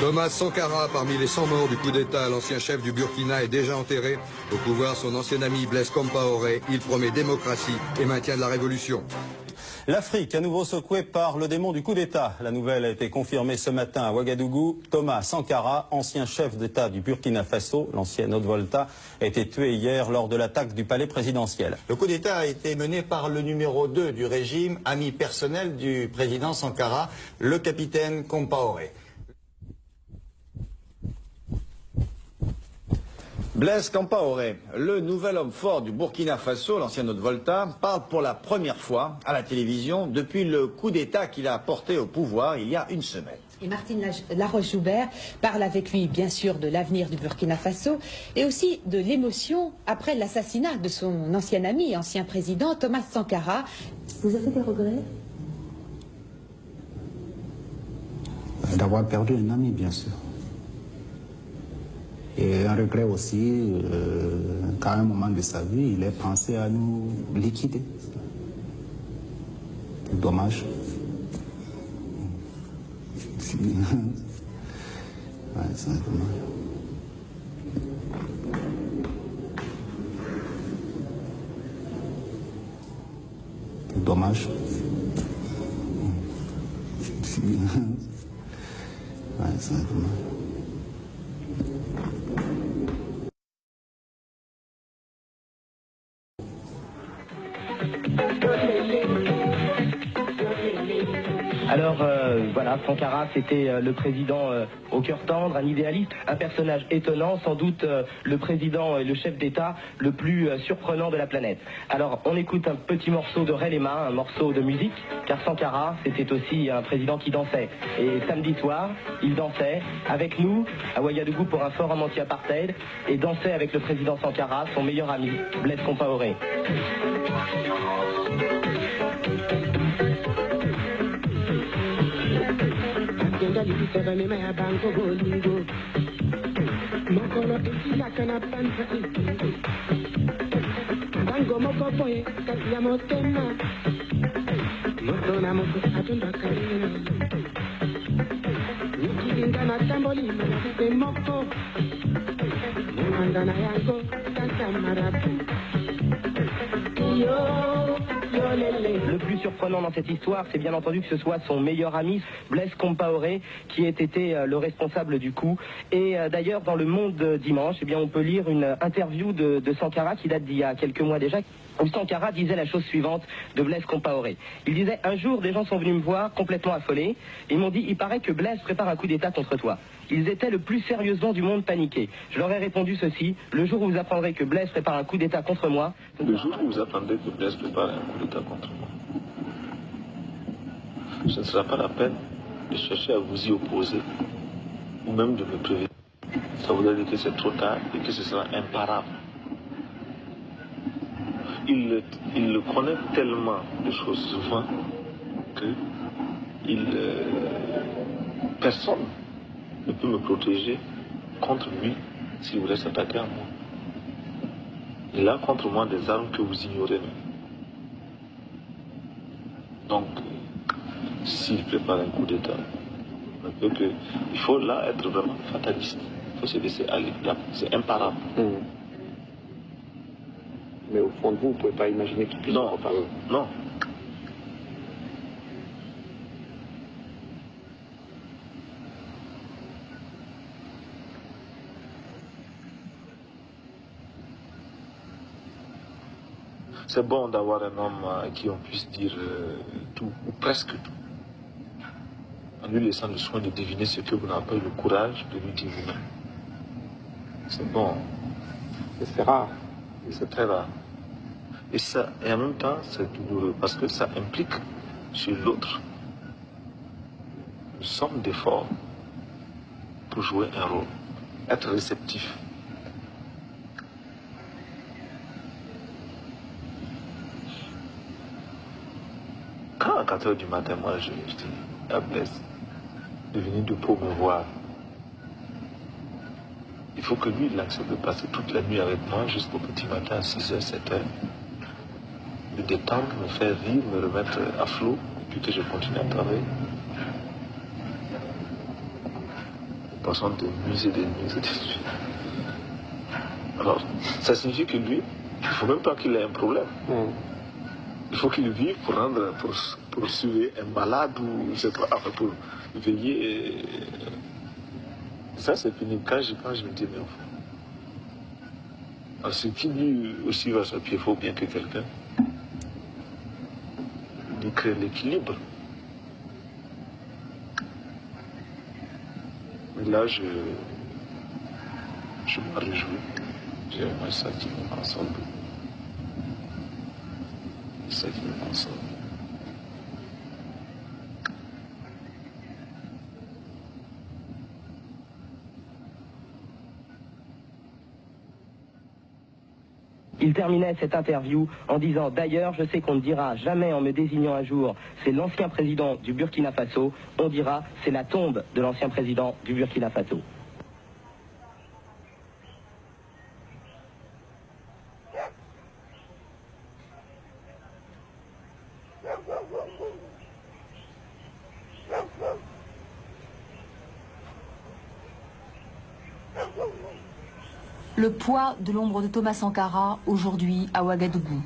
Thomas Sankara, parmi les 100 morts du coup d'État, l'ancien chef du Burkina est déjà enterré. Au pouvoir, son ancien ami Blaise Compaoré. Il promet démocratie et maintien de la révolution. L'Afrique, à nouveau secouée par le démon du coup d'État. La nouvelle a été confirmée ce matin à Ouagadougou. Thomas Sankara, ancien chef d'État du Burkina Faso, l'ancienne Haute-Volta, a été tué hier lors de l'attaque du palais présidentiel. Le coup d'État a été mené par le numéro 2 du régime, ami personnel du président Sankara, le capitaine Compaoré. Blaise Compaoré, le nouvel homme fort du Burkina Faso, l'ancienne Haute-Volta, parle pour la première fois à la télévision depuis le coup d'État qu'il a porté au pouvoir il y a une semaine. Et Martine Laroche-Joubert parle avec lui, bien sûr, de l'avenir du Burkina Faso et aussi de l'émotion après l'assassinat de son ancien ami, ancien président, Thomas Sankara. Vous avez des regrets? D'avoir perdu un ami, bien sûr. Et un regret aussi qu'à un moment de sa vie, il ait pensé à nous liquider. C'est dommage. Ouais, c'est dommage. C'est dommage. Ouais, c'est dommage. Alors voilà, Sankara, c'était le président au cœur tendre, un idéaliste, un personnage étonnant, sans doute le président et le chef d'État le plus surprenant de la planète. Alors on écoute un petit morceau de Relema, un morceau de musique, car Sankara, c'était aussi un président qui dansait. Et samedi soir, il dansait avec nous à Ouagadougou pour un forum anti-apartheid et dansait avec le président Sankara, son meilleur ami, Blaise Compaoré. Le plus surprenant dans cette histoire, c'est bien entendu que ce soit son meilleur ami, Blaise Compaoré, qui ait été le responsable du coup. Et d'ailleurs, dans Le Monde dimanche, eh bien, on peut lire une interview de Sankara qui date d'il y a quelques mois déjà, où Sankara disait la chose suivante de Blaise Compaoré. Il disait: un jour, des gens sont venus me voir complètement affolés, et ils m'ont dit: il paraît que Blaise prépare un coup d'État contre toi. Ils étaient le plus sérieusement du monde paniqués. Je leur ai répondu ceci: le jour où vous apprendrez que Blaise prépare un coup d'État contre moi... Le jour où vous apprendrez que Blaise prépare un coup d'État contre moi, ce ne sera pas la peine de chercher à vous y opposer, ou même de me prévenir. Ça voudrait dire que c'est trop tard et que ce sera imparable. Il le connaît tellement de choses souvent que personne ne peut me protéger contre lui s'il voulait s'attaquer à moi. Il a contre moi des armes que vous ignorez même. Donc, s'il prépare un coup d'État, il faut là être vraiment fataliste. Il faut se laisser aller. C'est imparable. Mais au fond de vous, vous ne pouvez pas imaginer qu'il puisse en parler. Non. C'est bon d'avoir un homme à qui on puisse dire tout, ou presque tout, en lui laissant le soin de deviner ce que vous n'avez pas eu le courage de lui dire vous-même. C'est bon. Et c'est rare. C'est très rare. Et en même temps, c'est douloureux, parce que ça implique sur l'autre une somme d'efforts pour jouer un rôle, être réceptif. Quand à 4 h du matin, moi, je dis à Blaise de venir de Pau me voir, il faut que lui, il accepte de passer toute la nuit avec moi jusqu'au petit matin à 6 h, 7 h, me détendre, me faire rire, me remettre à flot, et puis que je continue à travailler. passant des nuits et des nuits et des nuits. Alors, ça signifie que lui, il ne faut même pas qu'il ait un problème. Il faut qu'il vive pour suivre un malade ou je sais pas, pour veiller. Ça, c'est pénible. Quand je pense, je me dis, mais enfin. Alors, ce qui lui aussi va s'appuyer, il faut bien que quelqu'un lui crée l'équilibre. Mais là, je me réjouis. J'aimerais ça qui me ensemble. C'est ça qui me ensemble. Il terminait cette interview en disant « D'ailleurs, je sais qu'on ne dira jamais en me désignant un jour c'est l'ancien président du Burkina Faso, on dira c'est la tombe de l'ancien président du Burkina Faso. » Le poids de l'ombre de Thomas Sankara, aujourd'hui à Ouagadougou.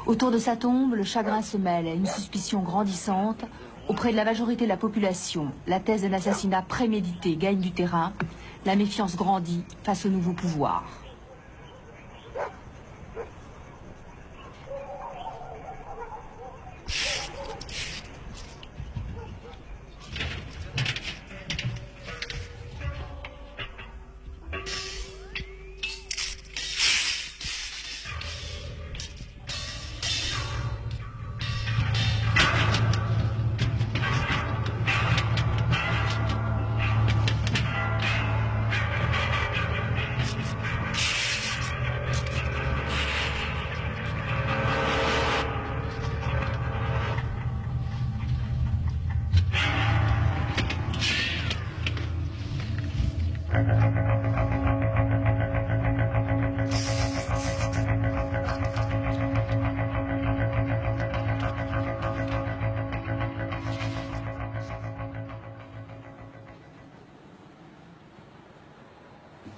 Autour de sa tombe, le chagrin se mêle à une suspicion grandissante. Auprès de la majorité de la population, la thèse d'un assassinat prémédité gagne du terrain. La méfiance grandit face au nouveau pouvoir.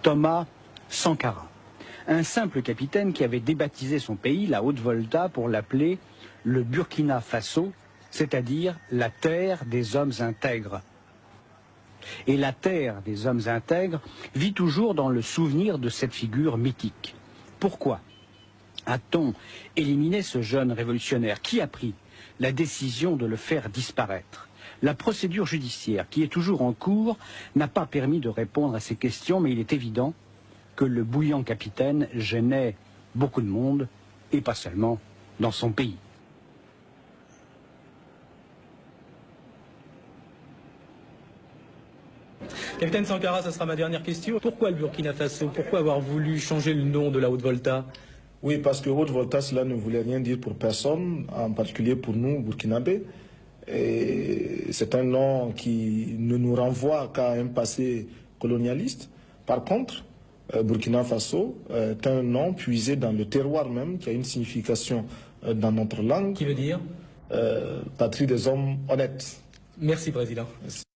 Thomas Sankara, un simple capitaine qui avait débaptisé son pays, la Haute-Volta, pour l'appeler le Burkina Faso, c'est-à-dire la terre des hommes intègres. Et la terre des hommes intègres vit toujours dans le souvenir de cette figure mythique. Pourquoi a-t-on éliminé ce jeune révolutionnaire? Qui a pris la décision de le faire disparaître? La procédure judiciaire, qui est toujours en cours, n'a pas permis de répondre à ces questions, mais il est évident que le bouillant capitaine gênait beaucoup de monde, et pas seulement dans son pays. Capitaine Sankara, ça sera ma dernière question. Pourquoi le Burkina Faso? Pourquoi avoir voulu changer le nom de la Haute-Volta? Oui, parce que Haute-Volta, cela ne voulait rien dire pour personne, en particulier pour nous, Burkinabés. C'est un nom qui ne nous renvoie qu'à un passé colonialiste. Par contre, Burkina Faso est un nom puisé dans le terroir même, qui a une signification dans notre langue. Qui veut dire patrie des hommes honnêtes. Merci, Président. Merci.